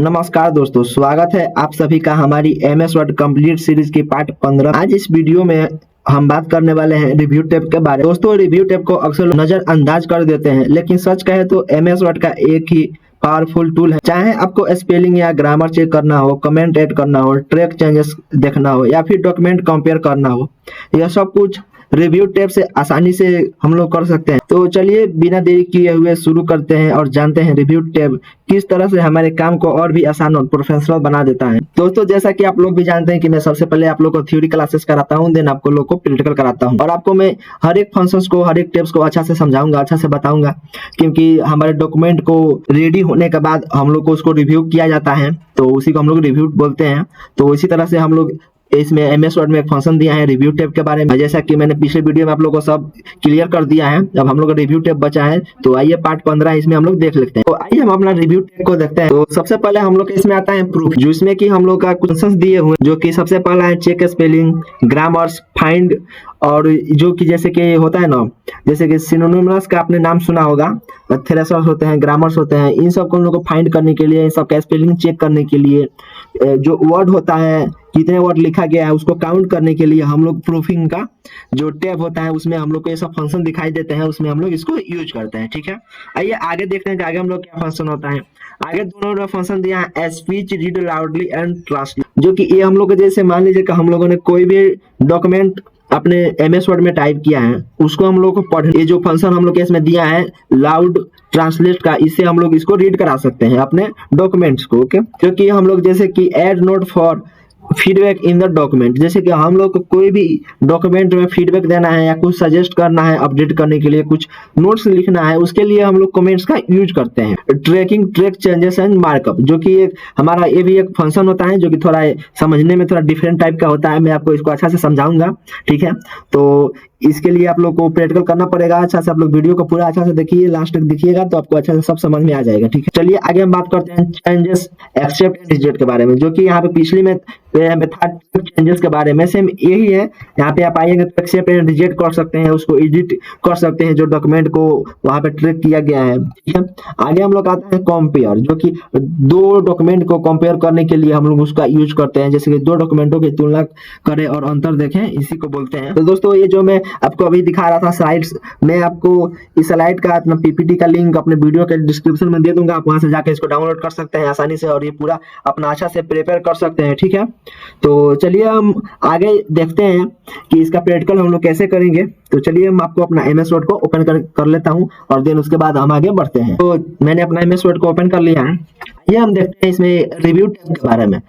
नमस्कार दोस्तों, स्वागत है आप सभी का हमारी एमएस वर्ड कंप्लीट सीरीज की पार्ट 15। आज इस वीडियो में हम बात करने वाले हैं रिव्यू टैब के बारे में। दोस्तों, रिव्यू टैब को अक्सर लोग नजरअंदाज कर देते हैं, लेकिन सच कहे तो एमएस वर्ड का एक ही पावरफुल टूल है। चाहे आपको स्पेलिंग या ग्रामर चेक करना हो, कमेंट ऐड करना हो, ट्रैक चेंजेस देखना हो या फिर डॉक्यूमेंट कंपेयर करना हो, यह सब कुछ रिव्यू टैब से आसानी से हम लोग कर सकते हैं। तो चलिए बिना देरी किए हुए शुरू करते हैं और जानते हैं रिव्यू टैब किस तरह से हमारे काम को और भी आसान और प्रोफेशनल बना देता है। दोस्तों, जैसा कि आप लोग भी जानते हैं कि मैं सबसे पहले आप लोग को थ्योरी क्लासेस कराता हूं, देन आपको लोग को प्रैक्टिकल कराता हूं और आपको मैं हर एक फंक्शंस को, हर एक टैब्स को अच्छा से समझाऊंगा, अच्छा से बताऊंगा, क्योंकि हमारे डॉक्यूमेंट को रेडी होने के बाद हम लोग को उसको रिव्यू किया जाता है, तो उसी को हम लोग रिव्यू बोलते हैं। तो इसी तरह से हम लोग इसमें एमएस वर्ड में एक फंक्शन दिया है रिव्यू टैब के बारे में, जैसा कि मैंने पिछले वीडियो में आप लोगों को सब क्लियर कर दिया है। अब हम लोग का रिव्यू टैब बचा है, तो आइए पार्ट 15 इसमें हम लोग देख लेते हैं। तो आइए हम अपना रिव्यू टैब को देखते हैं। तो सबसे पहले हम लोग के इसमें आता है प्रूफ, जिसमें कि हम लोग का क्वेश्चंस दिए हुए, जो कि सबसे पहला है चेक स्पेलिंग, ग्रामर्स, फाइंड, और जो कि जैसे कि होता है ना, जैसे कि सिनोनिमस का आपने नाम सुना होगा, थ्रेशर्स होते हैं, ग्रामर्स होते हैं, इन सब को हम लोग को फाइंड करने के लिए, इन सब का स्पेलिंग चेक करने के लिए, जो वर्ड होता है, कितने वर्ड लिखा गया है उसको काउंट करने के लिए हम लोग प्रूफिंग का जो टैब होता है उसमें हम लोग को ये सब फंक्शन दिखाई देते हैं, उसमें हम लोग इसको यूज करते हैं। ठीक है, आइए आगे देखते हैं कि आगे हम लोग क्या फंक्शन होता है। आगे दोनों फंक्शन दिया है speech, read loudly and translate, जो कि ये हम लोग जैसे मान लीजिए कि हम लोगों ने कोई भी डॉक्यूमेंट अपने एमएस वर्ड में टाइप किया है, उसको हम लोग को पढ़, ये जो फंक्शन हम लोग के इसमें दिया है लाउड ट्रांसलेट का, इससे हम लोग इसको रीड करा सकते हैं अपने डॉक्यूमेंट्स को। ओके, क्योंकि हम लोग जैसे कि add note for feedback in the document, जैसे कि हम लोग को कोई भी डॉक्यूमेंट में फीडबैक देना है या कुछ सजेस्ट करना है, अपडेट करने के लिए कुछ नोट्स लिखना है, उसके लिए हम लोग कमेंट्स का यूज करते हैं। Tracking, track changes and markup, जो कि एक हमारा ये भी एक फंक्शन होता है, जो कि थोड़ा समझने में थोड़ा डिफरेंट टाइप का होता है। मैं आपको इसको अच्छा से समझाऊंगा, ठीक है। तो इसके लिए आप लोग को प्रैक्टिकल करना पड़ेगा अच्छा से। आप लोग वीडियो को पूरा अच्छा से देखिए, लास्ट तक देखिएगा तो आपको अच्छा से सब समझ में आ जाएगा। ठीक है, चलिए आगे हम बात करते हैं चेंजेस, एक्सेप्ट एंड रिजेक्ट के बारे में, जो कि यहाँ पे पिछली में था चेंजेस के बारे में, सेम यही है। यहाँ पे आप आइएगा तो एक्सेप्ट एंड रिजेक्ट कर सकते हैं, उसको एडिट कर सकते हैं जो डॉक्यूमेंट को वहां पे ट्रैक किया गया है। ठीक है, आगे हम लोग आते हैं कंपेयर, जो कि दो डॉक्यूमेंट को कंपेयर करने के लिए हम लोग उसका यूज करते हैं, जैसे कि दो डॉक्यूमेंटों की तुलना करें और अंतर देखें, इसी को बोलते हैं। तो दोस्तों, ये जो मैं आपको अभी दिखा रहा था स्लाइड्स, मैं आपको इस स्लाइड का अपना पीपीटी का लिंक अपने वीडियो के डिस्क्रिप्शन में दे दूंगा, आप वहां से जाकर इसको डाउनलोड कर सकते हैं आसानी से और ये पूरा अपना अच्छा से प्रिपेयर कर सकते हैं। ठीक है, तो चलिए हम आगे देखते हैं कि इसका प्रैक्टिकल हम लोग कैसे करेंगे। तो चलिए हम आपको अपना एमएस वर्ड को ओपन कर लेता हूं और देन उसके बाद हम आगे बढ़ते हैं। तो मैंने अपना एमएस वर्ड को ओपन कर लिया है। ये हम देखते हैं इसमें रिव्यू टैब के बारे में।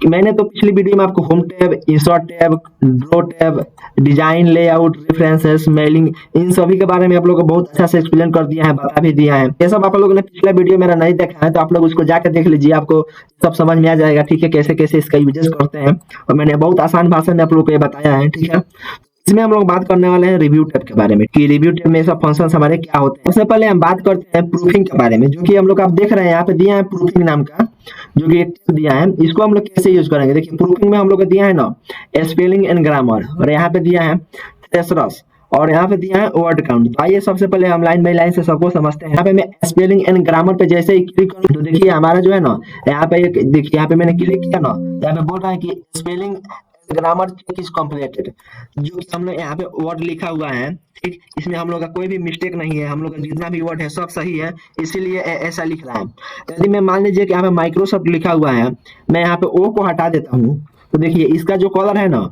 मैंने तो पिछली वीडियो में आपको home tab, insert tab, draw tab, design, layout, references, mailing, इन सभी के बारे में आप लोगों को बहुत अच्छा से एक्सप्लेन कर दिया है, बता भी दिया है। ये सब आप लोगों ने पिछला वीडियो मेरा नहीं देखा है तो आप लोग उसको जाकर देख लीजिए, आपको सब समझ में आ जाएगा। ठीक है, कैसे कैसे इसका यूजेस करते हैं, और मैंने बहुत आसान भाषा में आप लोगों को ये बताया है। ठीक है, इसमें हम लोग बात करने वाले हैं रिव्यू टैब के बारे में, कि रिव्यू टैब में सब फंक्शंस हमारे क्या होते हैं। सबसे पहले हम बात करते हैं प्रूफिंग के बारे में, जो कि हम लोग आप देख रहे हैं यहाँ पे दिया है प्रूफिंग नाम का, जो कि एक टैब दिया है। इसको हम लोग कैसे यूज करेंगे, देखिए प्रूफिंग में हम लोग को दिया है ना स्पेलिंग एंड ग्रामर, और यहाँ पे दिया है थेसरस, और यहाँ पे दिया है वर्ड काउंट। तो आइए सबसे पहले हम लाइन बाय लाइन से सबको समझते हैं। यहाँ पे मैं स्पेलिंग एंड ग्रामर पे जैसे ही क्लिक करूँ तो देखिए हमारा जो है ना, यहाँ पे एक देखिए, यहाँ पे मैंने क्लिक किया ना, यहाँ पे बोल रहा है कि spelling grammar check is completed, जो कि हम लोग यहाँ पे वर्ड लिखा हुआ है, ठीक, इसमें हम लोग का कोई भी मिस्टेक नहीं है, हम लोग का जितना भी वर्ड है सब सही है, इसीलिए ऐसा लिख रहा है। यदि मैं मान लीजिए कि यहाँ पे माइक्रोसॉफ्ट लिखा हुआ है, मैं यहाँ पे ओ को हटा देता हूँ, तो देखिए इसका जो कलर है ना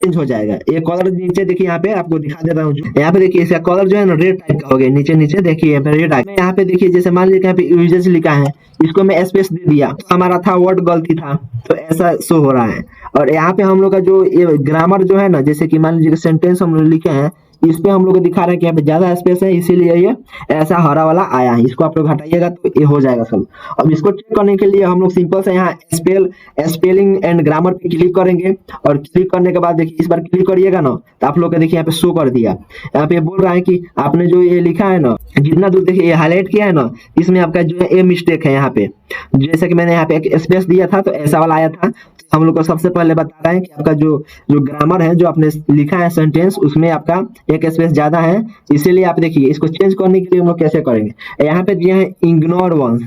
चेंज हो जाएगा। ये कलर नीचे देखिए, यहाँ पे आपको दिखा देता हूँ, यहाँ पे देखिए इसका कलर जो है ना रेड टाइप का हो गया, नीचे नीचे देखिए यहाँ पे रेड टाइप। यहाँ पे देखिए जैसे मान लीजिए यहाँ पे यूजेस लिखा है, इसको मैं स्पेस दे दिया तो हमारा था वर्ड गलती था, तो ऐसा शो हो रहा है। और यहाँ पे हम लोग का जो ये ग्रामर जो है ना, जैसे कि मान लीजिए सेंटेंस हम लोग लिखे हैं, इस पे हम लोग को दिखा रहा है कि यहाँ पे ज्यादा स्पेस है, इसीलिए ये ऐसा हरा वाला आया है। इसको आप लोग हटाइएगा तो ये हो जाएगा सब। अब इसको चेक करने के लिए हम लोग सिंपल से यहाँ स्पेलिंग एंड ग्रामर पे क्लिक करेंगे, और क्लिक करने के बाद देखिए इस बार क्लिक करिएगा ना तो आप लोग का देखिए यहाँ पे शो कर दिया। यहाँ पे बोल रहा है कि आपने जो ये लिखा है ना, जितना दूर देखिए ये हाईलाइट किया है ना, इसमें आपका जो है ये मिस्टेक है। यहाँ पे जैसे कि मैंने यहाँ पे एक स्पेस दिया था तो ऐसा वाला आया था। हम लोग को सबसे पहले बता रहे हैं कि आपका जो ग्रामर है, जो आपने लिखा है सेंटेंस, उसमें आपका एक स्पेस ज्यादा है, इसीलिए आप देखिए इसको चेंज करने के लिए हम लोग कैसे करेंगे। यहाँ पे दिया है इग्नोर वंस,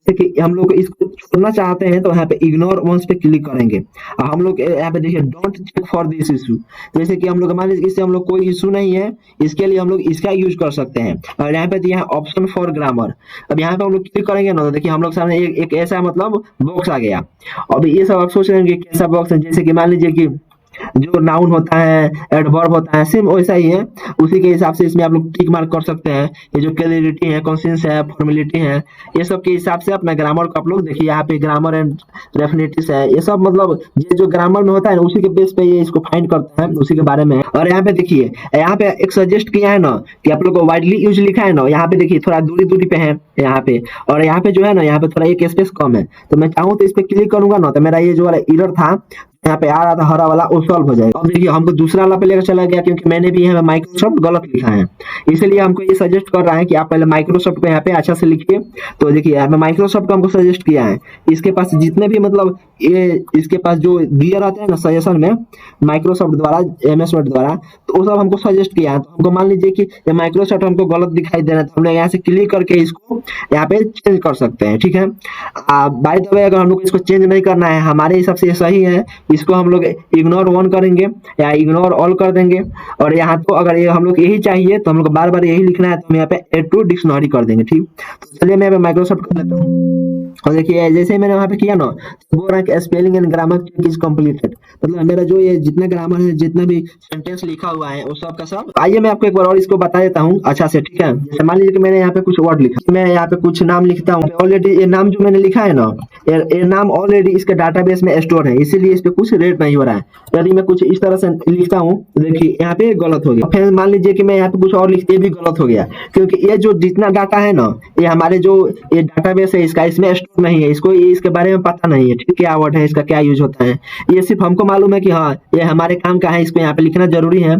जैसे कि हम लोग इसको छोड़ना चाहते हैं तो यहाँ पे इग्नोर वंस पे क्लिक करेंगे और हम लोग यहाँ पे देखिए don't check for this issue, जैसे कि हम लोग मान लीजिए इससे हम लोग कोई इशू नहीं है, इसके लिए हम लोग इसका यूज कर सकते हैं। और यहाँ पे दिया है ऑप्शन फॉर ग्रामर, अब यहाँ पे हम लोग क्लिक करेंगे ना तो देखिए हम लोग सामने एक ऐसा मतलब बॉक्स आ गया। अब ये सब आप सोच रहे हैं कि कैसा बॉक्स है, जैसे कि मान लीजिए कि जो नाउन होता है, एडवर्ब होता है, सेम वैसा ही है, उसी के हिसाब से इसमें आप लोग टिक मार्क कर सकते हैं। ये जो क्लैरिटी है, कॉन्सियस है, फॉर्मेलिटी है, ये सब के हिसाब से अपना ग्रामर को आप लोग देखिए यहाँ पे ग्रामर एंड डेफिनेटिव्स है, ये सब मतलब ये जो ग्रामर में होता है ना उसी के बेस पे ये इसको फाइंड करता है, उसी के बारे में है। और यहाँ पे देखिए यहाँ पे एक सजेस्ट किया है ना कि आप लोग को वाइडली यूज लिखा है ना, यहाँ पे देखिए थोड़ा दूरी दूरी पे है यहाँ पे, और यहाँ पे जो है ना यहाँ पे थोड़ा एक स्पेस कम है, तो मैं चाहूँ तो इस पे क्लिक करूंगा ना तो मेरा ये जो वाला एरर था यहाँ पे आ रहा था हरा वाला, वो सॉल्व हो जाएगा। अब देखिए हमको दूसरा वाला पे लेकर चला गया क्योंकि मैंने भी यहाँ पे माइक्रोसॉफ्ट गलत लिखा है, इसलिए हमको ये सजेस्ट कर रहा है कि आप पहले माइक्रोसॉफ्ट को यहाँ पे अच्छा से लिखिए। तो देखिए यहाँ पे माइक्रोसॉफ्ट को हमको सजेस्ट किया है, इसके पास जितने भी मतलब ये इसके पास जो दिया रहता है ना सजेशन में माइक्रोसॉफ्ट द्वारा, एमएस वर्ड द्वारा, तो वो सब हमको सजेस्ट किया है। तो हमको मान लीजिए कि ये माइक्रोसॉफ्ट हमको गलत दिखाई दे रहा है तो हम लोग यहाँ से क्लिक करके इसको यहाँ पे चेंज कर सकते हैं, ठीक है। बाय द वे अगर हम लोग इसको चेंज नहीं करना है, हमारे हिसाब से ये सही है, इसको हम लोग इग्नोर वन करेंगे या इग्नोर ऑल कर देंगे। और यहाँ तो अगर ये हम लोग यही चाहिए तो हम लोग बार बार यही लिखना है तो हम यहाँ पे एड टू डिक्शनरी कर देंगे, ठीक। तो चलिए मैं माइक्रोसॉफ्ट कर लेता हूँ। और देखिए जैसे ही मैंने वहां पे किया ना तो बोल रहा है कि spelling and grammar check is completed, मतलब मेरा जो ये जितना ग्रामर है, जितना भी सेंटेंस लिखा हुआ है वो सब का सब। आइए मैं आपको एक बार और इसको बता देता हूँ अच्छा से, ठीक है। जैसे मान लीजिए कि मैंने यहाँ पे कुछ वर्ड लिखा, मैं यहाँ पे कुछ नाम लिखता हूँ, ऑलरेडी ये नाम जो मैंने लिखा है ना ये नाम ऑलरेडी इसके डाटाबेस में स्टोर है, इसीलिए इस पे कुछ रेट नहीं हो रहा है। यदि मैं कुछ इस तरह से लिखता हूँ देखिए यहाँ पे गलत हो गया, फिर मान लीजिए कि मैं यहाँ पे कुछ और लिखते भी गलत हो गया, क्योंकि ये जो जितना डाटा है ना ये हमारे जो ये डाटाबेस है इसका इसमें स्टोर नहीं है, इसको इसके बारे में पता नहीं है, ठीक, क्या वर्ड है इसका, क्या यूज होता है, ये सिर्फ हमको मालूम है कि हाँ ये हमारे काम का है, इसको यहाँ पे लिखना जरूरी है।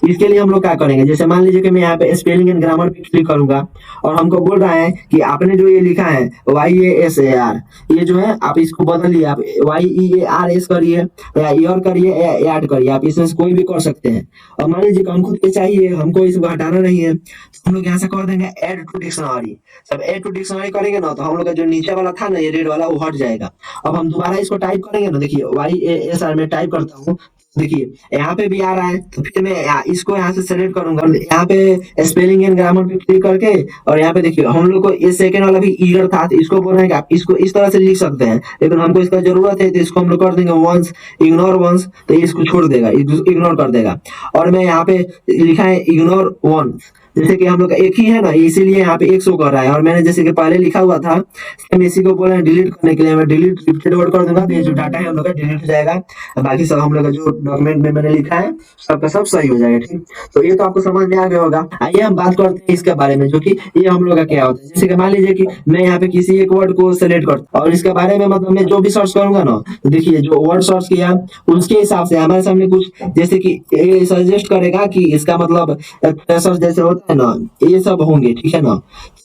इसके लिए हम लोग क्या करेंगे, जैसे मान लीजिए कि मैं यहाँ पे स्पेलिंग एंड ग्रामर पे क्लिक करूंगा और हमको बोल रहा है कि आपने जो ये लिखा है YASAR, ये जो है आप इसको बदलिए, आप YEARS करिए या ईयर करिए या ऐड करिए, आप इसमें से कोई भी कर सकते हैं। और मान लीजिए हमको ये चाहिए, हमको इसको हटाना नहीं है, तो हम लोग यहाँ से कर देंगे ऐड टू डिक्शनरी। जब ऐड टू डिक्शनरी करेंगे ना तो हम लोग का जो नीचे वाला था ना ये रेड वाला वो हट जाएगा। अब हम दोबारा इसको टाइप करेंगे ना, देखिए YASR में टाइप करता हूँ, देखिए यहाँ पे भी आ रहा है, तो फिर मैं इसको यहाँ से सेलेक्ट करूंगा, यहाँ पे स्पेलिंग एंड ग्रामर पे क्लिक करके और यहाँ पे देखिए हम लोग को ये सेकंड वाला भी ईयर था तो इसको बोल रहे हैं कि आप इसको इस तरह से लिख सकते हैं, लेकिन हमको इसका जरूरत है तो इसको हम लोग कर देंगे वंस, इग्नोर वंस, तो इसको छोड़ देगा, इग्नोर कर देगा। और मैं यहाँ पे लिखा है इग्नोर वंस, जैसे कि हम लोग का एक ही है ना इसीलिए यहाँ पे एक शो कर रहा है, और मैंने जैसे कि पहले लिखा हुआ था सेम इसी को बोला डिलीट करने के लिए मैं डिलीट रिपीटेड वर्ड कर दूंगा, तो ये जो डाटा है हम लोग का डिलीट हो जाएगा, बाकी सब हम लोग का जो डॉक्यूमेंट में मैंने लिखा है सबका सब सही हो जाएगा, ठीक। तो ये तो आपको समझ में आ गया होगा। आइए हम बात करते हैं इसके बारे में, जो कि ये हम लोग का क्या होता है। जैसे कि मान लीजिए कि मैं यहाँ पे किसी एक वर्ड को सेलेक्ट करता हूँ और इसके बारे में मतलब मैं जो भी सर्च करूंगा ना तो देखिए जो वर्ड सर्च किया उसके हिसाब से हमारे सामने कुछ जैसे कि ये सजेस्ट करेगा कि इसका मतलब सर्च जैसे होता है ना ये सब होंगे, ठीक है ना।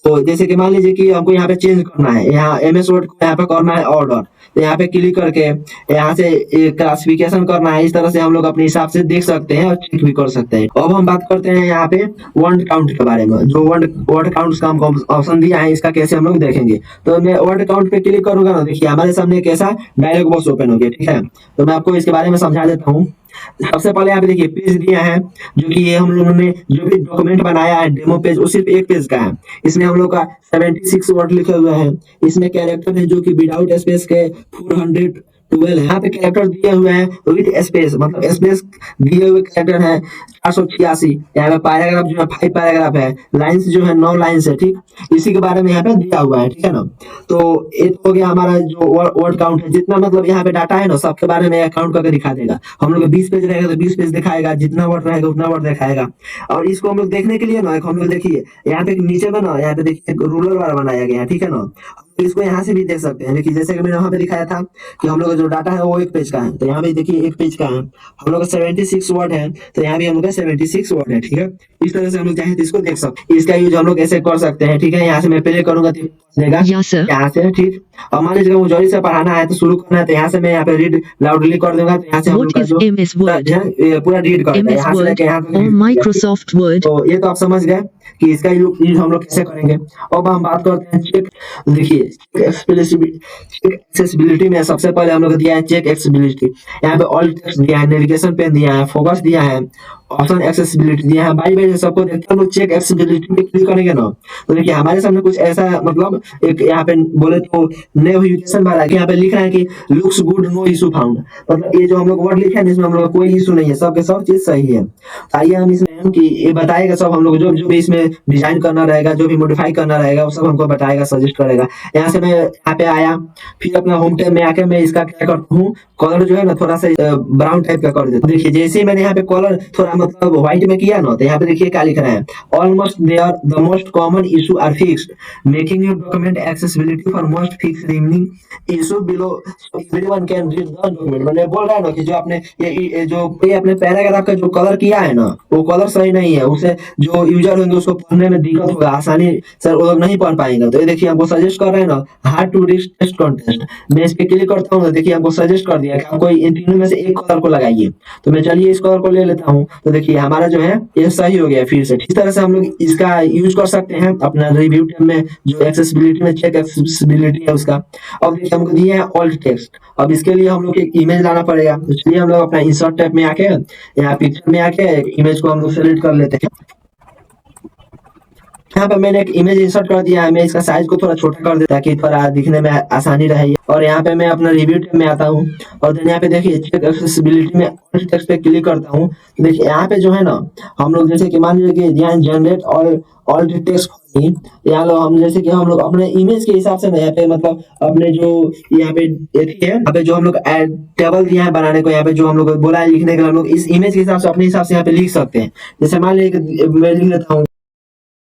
तो जैसे कि मान लीजिए कि हमको यहाँ पे चेंज करना है, यहाँ एमएस वर्ड को यहाँ पे करना है ऑर्डर, तो यहाँ पे क्लिक करके यहाँ से क्लासिफिकेशन करना है, इस तरह से हम लोग अपने हिसाब से देख सकते हैं और चेक भी कर सकते हैं। अब हम बात करते हैं यहाँ पे वर्ड काउंट के बारे में, जो वर्ड काउंट का हमको ऑप्शन दिया है इसका कैसे हम लोग देखेंगे। तो मैं वर्ड काउंट पे क्लिक करूंगा ना, देखिए हमारे सामने एक ऐसा डायलॉग बॉक्स ओपन हो गया, ठीक है। तो मैं आपको इसके बारे में समझा देता हूँ। सबसे पहले यहाँ पे देखिए पेज दिया है, जो कि ये हम लोगों ने जो भी डॉक्यूमेंट बनाया है डेमो पेज वो सिर्फ एक पेज का है, इसमें हम लोग का 76 वर्ड लिखे हुए हैं, इसमें कैरेक्टर है जो कि विदाउट स्पेस के 412 है, यहाँ पे कैरेक्टर दिए हुए हैं विद स्पेस, मतलब स्पेस दिए हुए कैरेक्टर है 486, यहाँ पे पैराग्राफ जो है 5 पैराग्राफ है, लाइंस जो है 9 लाइंस है, ठीक, इसी के बारे में यहाँ पे दिया हुआ है, ठीक है ना। तो ये तो हो गया हमारा जो वर्ड काउंट है, जितना मतलब यहाँ पे डाटा है ना सबके बारे में काउंट करके दिखा देगा। हम लोग 20 पेज रहेगा तो 20 पेज दिखाएगा, जितना वर्ड रहेगा उतना वर्ड दिखाएगा। और इसको हम लोग देखने के लिए ना हम लोग देखिए यहाँ पे नीचे में ना यहाँ पे देखिए रूलर वाला बनाया गया है, ठीक है ना। इसको यहाँ से भी देख सकते हैं, देखिए जैसे कि मैंने वहां पे दिखाया था कि हम लोग का जो डाटा है वो एक पेज का है, तो यहाँ पे देखिए एक पेज का है, हम लोग का 76 वर्ड है, तो यहाँ भी हम लोग का 76 वर्ड है, ठीक है। इस तरह से हम लोग चाहे तो इसको देख सकते हैं, इसका यूज हम लोग ऐसे कर सकते हैं, ठीक है। यहाँ से मैं प्ले करूंगा तो यहाँ से, ठीक। और मान लीजिए मुझे से पढ़ाना है तो शुरू करना है, तो यहाँ से मैं यहाँ पे रीड लाउडली कर दूंगा, तो यहाँ से हम लोग पूरा रीड कर यहाँ से लेके यहाँ तक, तो ये तो आप समझ गए। कि इसका यूज हम लोग कैसे करेंगे। अब हम बात करते हैं चेक। देखिए चेक एक्सेसिबिलिटी में सबसे पहले हम लोग दिया है चेक एक्सेसिबिलिटी। यहाँ पे ऑल टेक्स्ट दिया है, नेविगेशन पेन दिया है, फोकस दिया है, ऑप्शन एक्सेसिबिलिटी दिया है। भाई भाई सबको देखते हैं हम लोग चेक एक्सेसिबिलिटी पे क्लिक करेंगे ना, तो देखिए हमारे सामने कुछ ऐसा मतलब एक यहाँ पे बोले तो नेविगेशन बार आगे यहाँ पे लिख रहा है कि looks good no issue found. मतलब ये जो हम लोग वर्ड लिखे हैं इसमें हम लोग कोई इशू नहीं है, सब के सब चीज सही है। आइए हम इसमें कि ये बताएगा सब हम लोग जो जो भी इसमें डिजाइन करना रहेगा, जो भी मॉडिफाई करना रहेगा वो सब हमको बताएगा, सजेस्ट करेगा। यहाँ से मैं यहाँ पे आया, फिर अपना होम टैब में आके मैं इसका क्या करता हूँ, कलर जो है ना थोड़ा सा ब्राउन टाइप का कर देता हूँ। देखिए जैसे ही मैंने यहाँ पे कलर थोड़ा मतलब व्हाइट में किया ना, तो यहाँ पे देखिए क्या लिख रहा है, almost there the most common issue are fixed making your document accessibility for most fix remaining issue below everyone can read the document. मैंने बोल रहा है ना कि जो आपने ये जो ये अपने पैराग्राफ का जो कलर किया है ना, वो कलर सही नहीं है, उसे जो यूजर होंगे उसको पढ़ने में दिक्कत होगा, आसानी से वो लोग नहीं पढ़ पाएंगे। तो ये देखिए हमको सजेस्ट कर रहे हैं ना, hard to read text content. मैं इस पे क्लिक करता हूँ तो देखिए हमको सजेस्ट कर दिया कि आपको इन तीनों में से एक कलर को लगाइए। तो मैं चलिए इस कलर को ले लेता हूँ, तो देखिए हमारा जो है ये सही हो गया फिर से। इस तरह से हम लोग इसका यूज कर सकते हैं अपना रिव्यू टैब में, जो एक्सेसिबिलिटी में चेक एक्सेसिबिलिटी है उसका। अब देखिए हमको दिए हैं ऑल्ट टेक्स्ट। अब इसके लिए हम लोग एक इमेज लाना पड़ेगा, तो चलिए हम लोग अपना इंसर्ट टैब में आके यहाँ पिक्चर में आके इमेज को हम लोग सेलेक्ट कर लेते हैं। यहाँ पे मैंने एक इमेज इंसर्ट कर दिया है, मैं इसका साइज को थोड़ा छोटा कर देता ताकि थोड़ा दिखने में आसानी रहे। और यहाँ पे मैं अपना रिव्यू टैब में आता हूँ और देन यहाँ पे देखिए चेक एक्सेसिबिलिटी में ऑल्ट टेक्स्ट पे क्लिक करता हूँ। तो देखिए यहाँ पे जो है ना, हम लोग जैसे कि मान लीजिए कि यहाँ जनरेट और ऑल्ट टेक्स्ट यहाँ लो, हम जैसे कि हम लोग अपने इमेज के हिसाब से ना यहाँ पे मतलब अपने जो यहाँ पे यहाँ पे जो हम लोग टेबल दिया है बनाने को, यहाँ पे जो हम लोग बोला है लिखने के लिए, हम लोग इस इमेज के हिसाब से अपने हिसाब से यहाँ पे लिख सकते हैं। जैसे मान लीजिए मैं लिख लेता हूँ,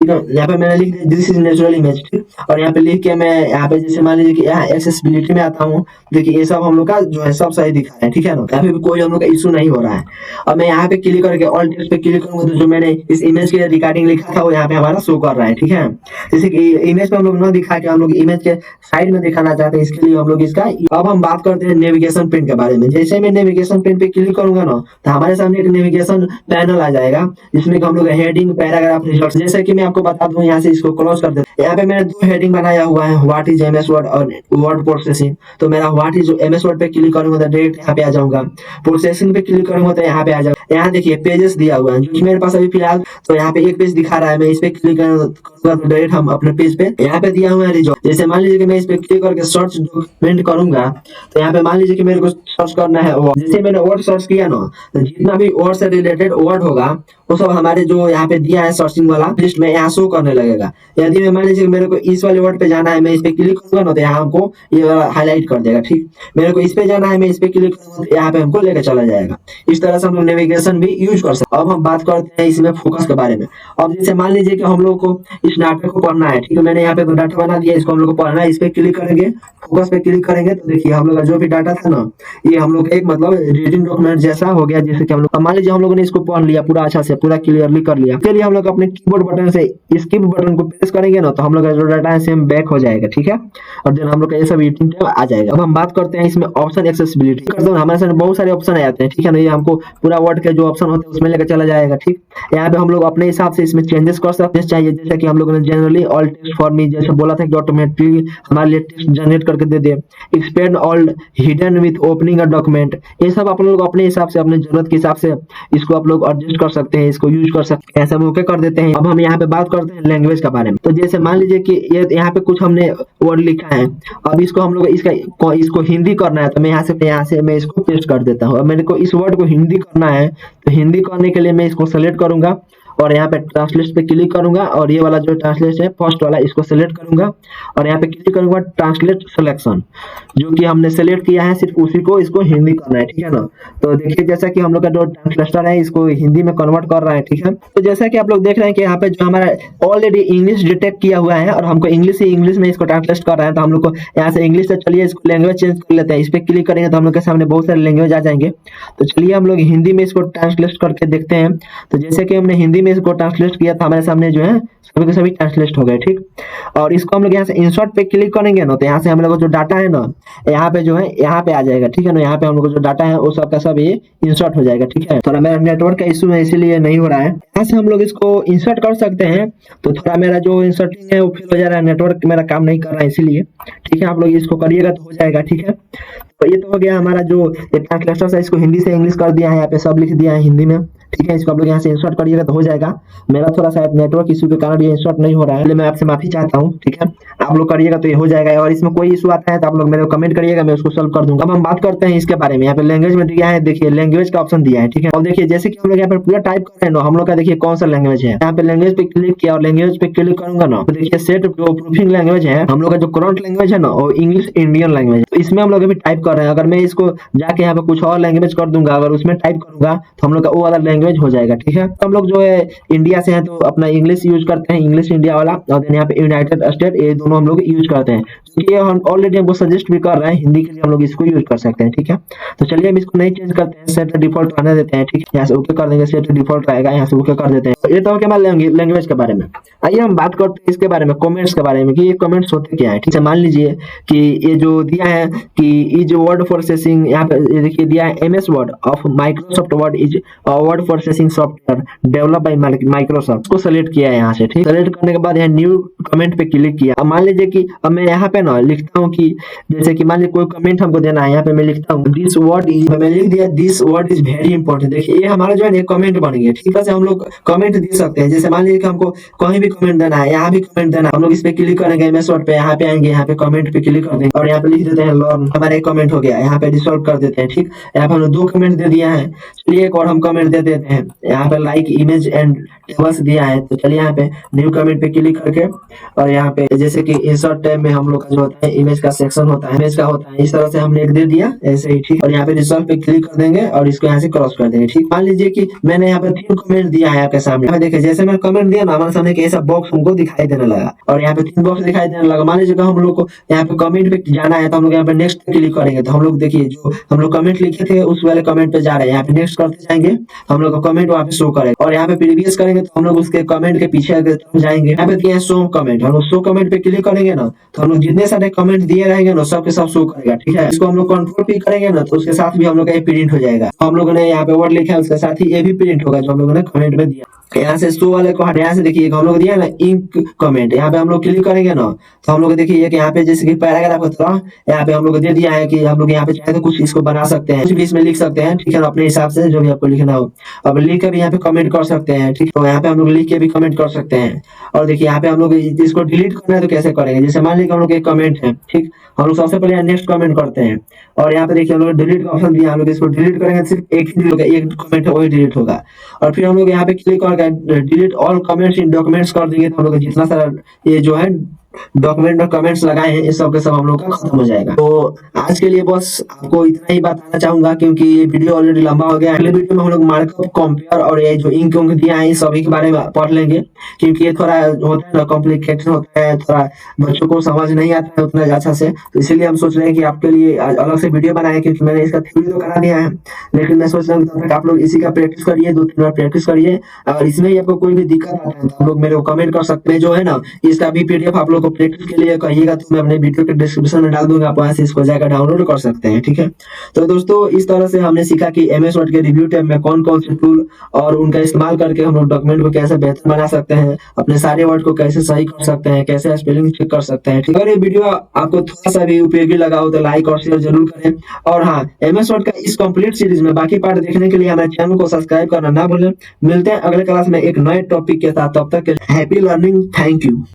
यहाँ पे मैंने लिख दिया दिस इज नेचुरल इमेज, ठीक। और यहाँ पे लिख के मैं यहाँ पे जैसे मान लीजिए कि यहाँ एक्सेसिबिलिटी में आता हूँ, देखिए ये सब हम लोग का जो है सब सही दिखा है, ठीक है ना, यहाँ पे भी कोई हम लोग का इशू नहीं हो रहा है। अब मैं यहाँ पे क्लिक करके ऑल टेक्स्ट पे क्लिक करूंगा तो जो मैंने इस इमेज के रिगार्डिंग लिखा था वो यहाँ पे हमारा शो कर रहा है, ठीक है। जैसे कि इमेज पे हम लोग न दिखा के हम लोग इमेज के साइड में दिखाना चाहते हैं, इसके लिए हम लोग इसका। अब हम बात करते हैं नेविगेशन पेन के बारे में। जैसे मैं नेविगेशन पेन पे क्लिक करूंगा ना, तो हमारे सामने एक नेविगेशन पैनल आ जाएगा जिसमें हम लोग हेडिंग, पैराग्राफ, रिजल्ट। जैसे कि मैं आपको बता दूं, यहाँ से इसको क्लोज कर देते हैं। यहाँ पे मैंने दो हेडिंग बनाया हुआ है, व्हाट इज एमएस वर्ड और वर्ड प्रोसेसिंग। तो मेरा व्हाट इज एमएस वर्ड पे क्लिक करूंगा तो डायरेक्ट यहाँ पे आ जाऊंगा, प्रोसेसिंग पे क्लिक करूंगा तो यहाँ पे आ जाऊंगा। यहाँ देखिए पेजेस दिया हुआ है जो कि मेरे पास अभी फिलहाल तो यहाँ पे एक पेज दिखा रहा है, मैं इस पे क्लिक करूंगा तो डायरेक्ट हम अपने पेज पे यहाँ पे दिया हुआ है रिजल्ट। जैसे मान लीजिए कि मैं इस पे क्लिक करके सर्च डॉक्यूमेंट करूंगा, तो यहाँ पे मान लीजिए कि मेरे को सर्च करना है वर्ड। जैसे मैंने वर्ड सर्च किया ना, तो जितना भी वर्ड से रिलेटेड वर्ड होगा वो सब हमारे जो यहाँ पे दिया है सर्चिंग वाला लिस्ट में यहाँ शो करने लगेगा। यदि मैं मान लीजिए मेरे को इस वाले वर्ड पे जाना है, मैं इस पे क्लिक करूंगा ना तो यहाँ हमको ये वाला हाईलाइट कर देगा, ठीक। मेरे को इस पे जाना है, मैं इस पे क्लिक करूंगा तो यहाँ पे हमको लेकर चला जाएगा। इस तरह से हम लोग नेविगेशन भी यूज कर सकते हैं। अब हम बात करते हैं इसमें फोकस के बारे में। अब जैसे मान लीजिए कि हम लोग को इस डाटा को पढ़ना है, ठीक है, मैंने यहाँ पे डाटा बना दिया, इसको हम लोग को पढ़ना है। इस पे क्लिक करेंगे, फोकस पे क्लिक करेंगे तो देखिए हम लोग का जो भी डाटा था ना, ये हम लोग एक मतलब रीडिंग डॉक्यूमेंट जैसा हो गया। जैसे कि हम लोग मान लीजिए हम लोगों ने इसको पढ़ लिया पूरा अच्छा से, पूरा क्लियरली कर लिया। चलिए हम लोग अपने कीबोर्ड बटन से स्किप बटन को प्रेस करेंगे ना, तो हम लोग का जो डाटा है सेम बैक हो जाएगा, ठीक है। और देन हम लोग का ये सब एडिटिंग टैब आ जाएगा। अब हम बात करते हैं इसमें ऑप्शन एक्सेसिबिलिटी कर दो, हमारे सामने बहुत सारे ऑप्शन आ जाते हैं, ठीक है ना। ये हमको पूरा वर्ड के जो ऑप्शन होते हैं उसमें लेकर चला जाएगा, ठीक। यहाँ पे हम लोग अपने हिसाब से इसमें चेंजेस कर सकते हैं चाहिए। जैसे कि हम लोगों ने generally all text for me जैसे बोला था कि ऑटोमेटिकली हमारे लिए टेक्स्ट जनरेट करके दे दे, expand all hidden with opening a document. ये सब आप लोग अपने हिसाब से, अपने जरूरत के हिसाब से इसको आप लोग एडजस्ट कर सकते हैं, इसको यूज कर सकते हैं। ऐसा हम ओके कर देते हैं। अब हम यहाँ पे बात करते हैं लैंग्वेज के बारे में। तो जैसे मान लीजिए कि ये यहाँ पे कुछ हमने वर्ड लिखा है, अब इसको हम लोग इसको हिंदी करना है, तो मैं यहाँ से मैं इसको पेस्ट कर देता हूँ। अब मेरे को इस वर्ड को हिंदी करना है, तो हिंदी करने के लिए मैं इसको सेलेक्ट करूंगा और यहाँ पे ट्रांसलेट पे क्लिक करूंगा और ये वाला जो ट्रांसलेट है फर्स्ट वाला इसको सेलेक्ट करूंगा और यहाँ पे क्लिक करूंगा ट्रांसलेट सिलेक्शन, जो कि हमने सेलेक्ट किया है सिर्फ उसी को इसको हिंदी करना है, ठीक है ना। तो देखिए जैसा कि हम लोग का जो ट्रांसलेटर है इसको हिंदी में कन्वर्ट कर रहा है, ठीक है। तो जैसा कि आप लोग देख रहे हैं कि यहाँ पे जो हमारा ऑलरेडी इंग्लिश डिटेक्ट किया हुआ है और हमको इंग्लिश से इंग्लिश में इसको ट्रांसलेट कर रहा है, तो हम लोग को यहाँ से इंग्लिश से चलिए इसको लैंग्वेज चेंज कर लेते हैं। इस पे क्लिक करेंगे तो हम लोग के सामने बहुत सारे लैंग्वेज आ जाएंगे। तो चलिए हम लोग हिंदी में इसको ट्रांसलेट करके देखते हैं। तो जैसे कि हमने हिंदी में इसको ट्रांसलेट किया था हमारे सामने जो है सभी के सभी ट्रांसलेट हो गए। ठीक, और इसको हम लोग यहाँ से इंसर्ट पे क्लिक करेंगे ना, तो यहाँ से हम लोग को जो डाटा है ना यहाँ पे जो है यहाँ पे आ जाएगा। ठीक है ना, यहाँ पे हम लोग को जो डाटा है वो सब का सब ये इंसर्ट हो जाएगा। ठीक है, थोड़ा मेरा नेटवर्क का इशू है इसीलिए नहीं हो रहा है। यहाँ से हम लोग इसको इंसर्ट कर सकते हैं, तो थोड़ा मेरा जो इंसर्टिंग है वो फिर हो जा रहा है, नेटवर्क मेरा काम नहीं कर रहा है इसीलिए। ठीक है, आप लोग इसको करिएगा तो हो जाएगा। ठीक है, तो ये तो हो गया हमारा जो ट्रांसलेटर है, इसको हिंदी से इंग्लिश कर दिया है, यहाँ पे सब लिख दिया है हिंदी में। ठीक है, इसको आप लोग यहाँ से इंसर्ट करिएगा तो हो जाएगा। मेरा थोड़ा सा नेटवर्क इशू के कारण ये इंसर्ट नहीं हो रहा है, इसलिए मैं आपसे माफी चाहता हूँ। ठीक है, आप लोग करिएगा तो ये हो जाएगा, और इसमें कोई इशू आता है तो आप लोग मेरे को कमेंट करिएगा, मैं उसको सॉल्व कर दूंगा। अब हम बात करते हैं इसके बारे में। यहाँ पे लैंग्वेज में दिया है, देखिए लैंग्वेज का ऑप्शन दिया है। ठीक है, अब देखिए जैसे कि हम लोग यहाँ पे पूरा टाइप कर रहे हैं ना, हम लोग का देखिए कौन सा लैंग्वेज है। यहाँ पे लैंग्वेज पे क्लिक किया और लैंग्वेज पे क्लिक करूंगा ना, तो देखिए सेट जो प्रूफिंग लैंग्वेज है हम लोग का, जो करंट लैंग्वेज है ना वो इंग्लिश इंडियन लैंग्वेज है। तो इसमें हम लोग अभी टाइप कर रहे हैं। अगर मैं इसको जाके यहाँ पे कुछ और लैंग्वेज कर दूंगा, अगर उसमें टाइप करूंगा तो हम लोग का वो वाला लैंग्वेज हो जाएगा। ठीक है, तो हम लोग जो है इंडिया से हैं तो अपना इंग्लिश यूज करते हैं, इंग्लिश इंडिया वाला, और देन यहाँ पे यूनाइटेड स्टेट, ये दोनों हम लोग यूज करते हैं। क्योंकि ये हम ऑलरेडी हमको सजेस्ट भी कर रहे हैं हिंदी के लिए, हम लोग इसको यूज कर सकते हैं। ठीक है, तो चलिए हम इसको नहीं चेंज करते हैं, सेट डिफॉल्ट रहने देते हैं। ठीक है, यहाँ से ओके कर देंगे, सेट डिफॉल्ट रहेगा, यहाँ से ओके कर देते हैं। तो ये तो हो गया लैंग्वेज के बारे में। आइए हम बात करते हैं इसके बारे में, कमेंट्स के बारे में, कि ये कमेंट्स होते क्या है। ठीक है, मान लीजिए कि ये जो दिया है कि इज वर्ड प्रोसेसिंग, यहाँ पे देखिए दिया है MS word of Microsoft word is word processing software develop by Microsoft, को सेलेक्ट किया है। यहाँ से ठीक, सेलेक्ट करने के बाद यहाँ न्यू कमेंट पे क्लिक किया। अब मान लीजिए कि अब मैं यहाँ पे ना लिखता हूँ कि जैसे कि मान लीजिए कोई कमेंट हमको देना है, यहाँ पे मैं लिखता हूँ दिस वर्ड इज, मैं लिख दिया this word is very important. देखिए ये हमारा जो है कमेंट बन गया। ठीक है, हम लोग कमेंट दे सकते हैं। जैसे मान लीजिए कि हमको कहीं भी कमेंट देना है, यहाँ भी कमेंट देना है, हम लोग इस पे क्लिक करेंगे एमएस वर्ड पे, यहाँ पे आएंगे, यहाँ पे कमेंट पे क्लिक कर देंगे और यहाँ पे लिख देते हैं लर्न, हमारा एक कमेंट हो गया, यहाँ पे रिसॉल्व कर देते हैं। ठीक, यहाँ पे हम लोग 2 कमेंट दे दिया है। चलिए एक और हम कमेंट दे देते हैं, यहाँ पे लाइक इमेज एंड टेबल्स दिया है, तो चलिए यहाँ पे न्यू कमेंट पे क्लिक करके, और यहाँ पे जैसे कि इंसर्ट टैब में हम लोग का जो होता है इमेज का सेक्शन होता है, इमेज का होता है, इस तरह से हमने एक दे दिया ऐसे ही। ठीक, और यहाँ पे रिसॉल्व पे क्लिक कर देंगे और इसको यहाँ से क्रॉस कर देंगे। ठीक, मान लीजिए कि मैंने यहाँ पे 3 कमेंट दिया है आपके सामने, देखिए जैसे मैं कमेंट दिया ना, हमारे सामने ऐसा बॉक्स हमको दिखाई देने लगा, और यहाँ पे 3 बॉक्स दिखाई देने लगा। मान लीजिए हम लोग को यहाँ पे कमेंट पे जाना है, तो हम लोग यहाँ पे नेक्स्ट पे क्लिक करेंगे, तो हम लोग देखिए जो हम लोग कमेंट लिखे थे उस वाले कमेंट पे जा रहे हैं, यहाँ पे नेक्स्ट करते जाएंगे, हम लोग का कमेंट वहाँ पे शो करेगा, और यहाँ पे प्रीवियस करेंगे तो हम लोग उसके कमेंट के पीछे जाएंगे, यहाँ पे दिया है शो कमेंट, हम लोग शो कमेंट पे क्लिक करेंगे ना, तो हम लोग जितने सारे कमेंट दिए रहेंगे ना सब के सब शो करेगा। ठीक है, इसको हम लोग कंट्रोल पे करेंगे ना, तो उसके साथ भी हम लोग का ये प्रिंट हो जाएगा। हम लोगों ने यहाँ पे वर्ड लिखा है उसके साथ ही ये भी प्रिंट होगा जो हम लोगों ने कमेंट में दिया। यहाँ से शो वाले को हट, यहाँ से देखिए हम लोग दिया ना इंक कमेंट, यहाँ पे हम लोग क्लिक करेंगे ना, तो हम लोग देखिए कि यहाँ पे जैसे कि पैराग्राफ होता है, यहाँ पे हम लोग दे दिया है कि हम लोग यहाँ पे चाहे तो कुछ इसको बना सकते हैं, कुछ भी इसमें लिख सकते हैं। ठीक है, अपने हिसाब से जो भी आपको लिखना हो, अब लिख के भी यहाँ पे कमेंट कर सकते हैं। ठीक, तो यहाँ पे हम लोग लिख के भी कमेंट कर सकते हैं। और देखिए यहाँ पे हम लोग इसको डिलीट करना है तो कैसे करेंगे, जैसे मान लीजिए हम लोग एक कमेंट है, ठीक, हम लोग सबसे पहले नेक्स्ट कमेंट करते हैं, और यहाँ पे देखिए हम लोग डिलीट का ऑप्शन दिया, हम लोग इसको डिलीट करेंगे, सिर्फ एक ही होगा, एक कमेंट है वही डिलीट होगा। और फिर हम लोग यहाँ पे क्लिक करके delete all comments in documents कर देंगे, तो हम लोग जितना सारा ये जो है डॉक्यूमेंट में कमेंट्स लगाए हैं इस सब के सब हम लोग का खत्म हो जाएगा। तो आज के लिए बस आपको इतना ही बताना चाहूंगा, क्योंकि ये वीडियो ऑलरेडी लंबा हो गया। अगले वीडियो में हम लोग मार्कअप, कंपेयर और ये जो इंक उंक दिया है इस सभी के बारे में पढ़ लेंगे, क्योंकि ये थोड़ा होता है ना कॉम्प्लिकेटेड होता है, थोड़ा बच्चों को समझ नहीं आता है उतना अच्छा से, तो इसीलिए हम सोच रहे हैं कि आपके लिए अलग से वीडियो बनाए, क्योंकि मैंने इसका थ्योरी तो करा दिया है, लेकिन मैं सोच रहा हूँ तब तक आप लोग इसी का प्रैक्टिस करिए, 2-3 बार प्रैक्टिस करिए। अगर इसमें ही आपको कोई भी दिक्कत आता है तो आप लोग मेरे को कमेंट कर सकते हैं, जो है ना इसका भी पीडीएफ आप लोग को प्रैक्टिस के लिए कहिएगा तो मैं अपने वीडियो के डिस्क्रिप्शन में डाल दूंगा, आप वहां से इसको जाकर डाउनलोड कर सकते हैं। ठीक है, तो दोस्तों इस तरह से हमने सीखा कि एमएस वर्ड के रिव्यू टैब में कौन कौन से टूल और उनका इस्तेमाल करके हम लोग डॉक्यूमेंट को कैसे बेहतर बना सकते हैं, अपने सारे वर्ड को कैसे सही कर सकते हैं, कैसे स्पेलिंग चेक कर सकते हैं। ठीक है, अगर ये वीडियो आपको थोड़ा सा भी उपयोगी लगा हो तो लाइक और शेयर जरूर करें, और हाँ एमएस वर्ड का इस कंप्लीट सीरीज में बाकी पार्ट देखने के लिए हमारे चैनल को सब्सक्राइब करना ना भूलें। मिलते हैं अगले क्लास में एक नए टॉपिक के साथ, तब तक हैप्पी लर्निंग, थैंक यू।